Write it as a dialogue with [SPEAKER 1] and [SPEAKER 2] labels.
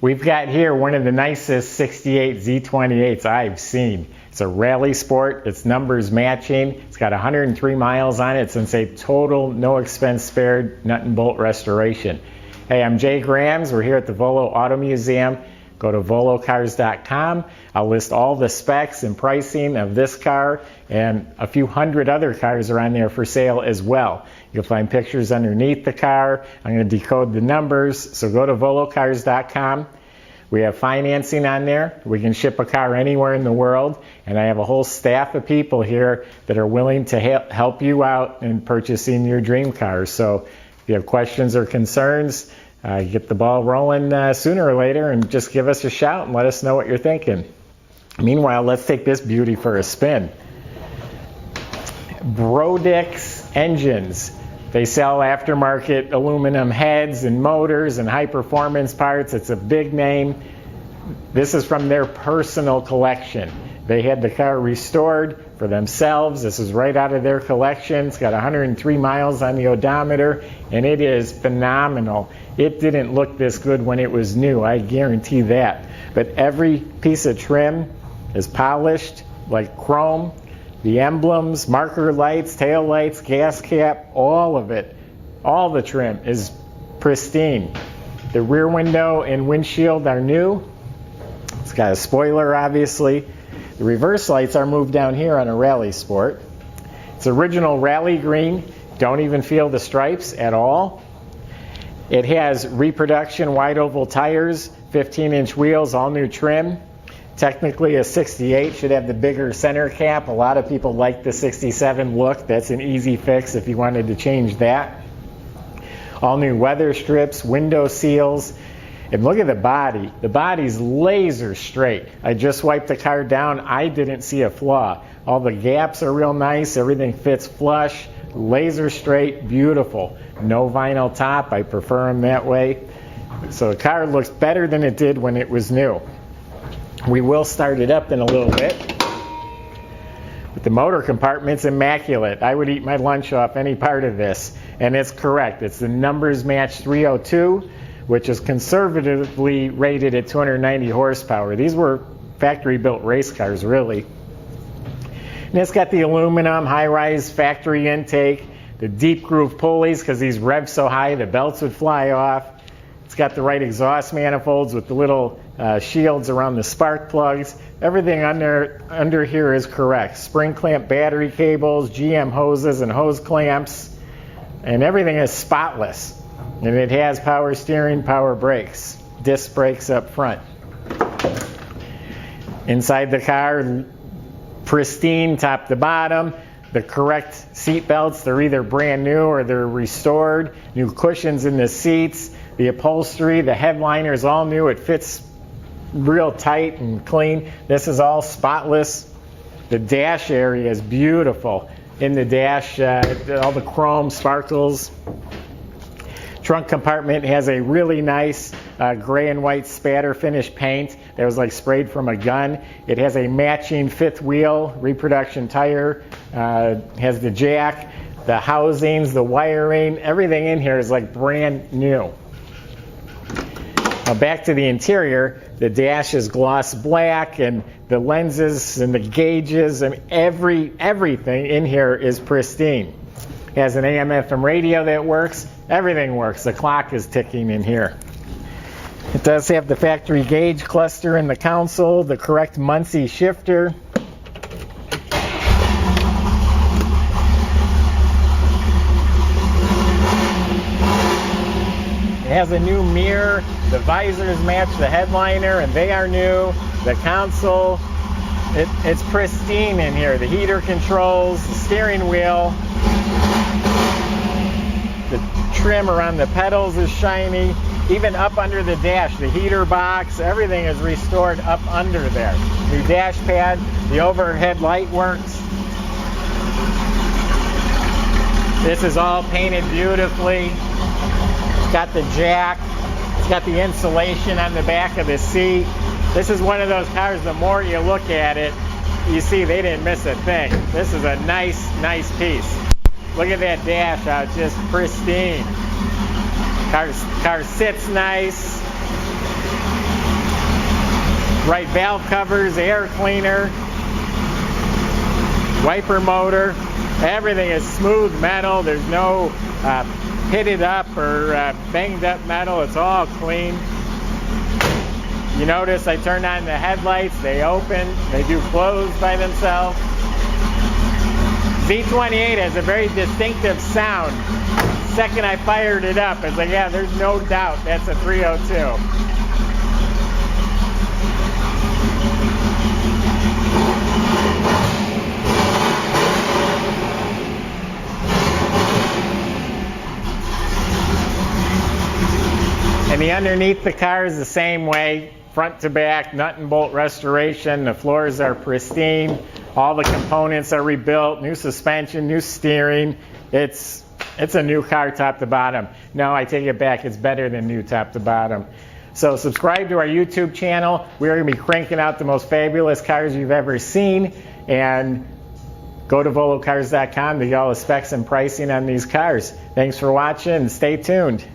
[SPEAKER 1] We've got here one of the nicest 68 Z28s I've seen. It's a rally sport, it's numbers matching, it's got 103 miles on it since a total no expense spared nut and bolt restoration. Hey, I'm Jay Grams, we're here at the Volo Auto Museum. Go to volocars.com. I'll list all the specs and pricing of this car, and a few hundred other cars are on there for sale as well. You'll find pictures underneath the car. I'm going to decode the numbers, so go to volocars.com. We have financing on there. We can ship a car anywhere in the world, and I have a whole staff of people here that are willing to help you out in purchasing your dream car. So if you have questions or concerns, get the ball rolling sooner or later, and just give us a shout and let us know what you're thinking. Meanwhile, let's take this beauty for a spin. Brodix engines. They sell aftermarket aluminum heads and motors and high performance parts. It's a big name. This is from their personal collection. They had the car restored for themselves. This is right out of their collection. It's got 103 miles on the odometer, and it is phenomenal. It didn't look this good when it was new, I guarantee that. But every piece of trim is polished like chrome. The emblems, marker lights, tail lights, gas cap, all of it, all the trim is pristine. The rear window and windshield are new. It's got a spoiler, obviously. The reverse lights are moved down here on a Rallye Sport. It's original Rallye green. Don't even feel the stripes at all. It has reproduction wide oval tires, 15-inch wheels, all new trim. Technically a 68 should have the bigger center cap. A lot of people like the 67 look. That's an easy fix if you wanted to change that. All new Weatherstrips, window seals. And look at the body. The body's laser straight. I just wiped the car down. I didn't see a flaw. All the gaps are real nice. Everything fits flush. Laser straight, beautiful. No vinyl top. I prefer them that way. So the car looks better than it did when it was new. We will start it up in a little bit. But the motor compartment's immaculate. I would eat my lunch off any part of this. And it's correct. It's the numbers match 302, which is conservatively rated at 290 horsepower. These were factory-built race cars, really. And it's got the aluminum high-rise factory intake, the deep groove pulleys, because these rev so high the belts would fly off. It's got the right exhaust manifolds with the little shields around the spark plugs. Everything under here is correct. Spring clamp battery cables, GM hoses and hose clamps, and everything is spotless. And it has power steering, power brakes, disc brakes up front. Inside the car, pristine top to bottom. The correct seat belts, they're either brand new or they're restored. New cushions in the seats. The upholstery, the headliner is all new. It fits real tight and clean. This is all spotless. The dash area is beautiful. In the dash, all the chrome sparkles. Trunk compartment has a really nice gray and white spatter finish paint that was like sprayed from a gun. It has a matching fifth wheel reproduction tire. Has the jack, the housings, the wiring. Everything in here is like brand new. Now back to the interior. The dash is gloss black, and the lenses and the gauges and everything in here is pristine. It has an AM/FM radio that works. Everything works. The clock is ticking in here. It does have the factory gauge cluster in the console, the correct Muncie shifter. It has a new mirror. The visors match the headliner, and they are new. The console, it's pristine in here. The heater controls, the steering wheel. The trim around the pedals is shiny. Even up under the dash, the heater box, everything is restored up under there. New dash pad, the overhead light works. This is all painted beautifully. It's got the jack. It's got the insulation on the back of the seat. This is one of those cars, the more you look at it, you see they didn't miss a thing. This is a nice piece. Look at that dash, how it's just pristine. Car sits nice. Right valve covers, air cleaner, wiper motor. Everything is smooth metal. There's no pitted up or banged up metal. It's all clean. You notice I turned on the headlights. They open. They do close by themselves. Z28 has a very distinctive sound. Second I fired it up, I was like, yeah, there's no doubt that's a 302. And the underneath the car is the same way, front to back, nut and bolt restoration. The floors are pristine. All the components are rebuilt, new suspension, new steering. It's a new car top to bottom. No, I take it back, it's better than new top to bottom. So subscribe to our YouTube channel. We're going to be cranking out the most fabulous cars you've ever seen. And go to volocars.com to get all the specs and pricing on these cars. Thanks for watching and stay tuned.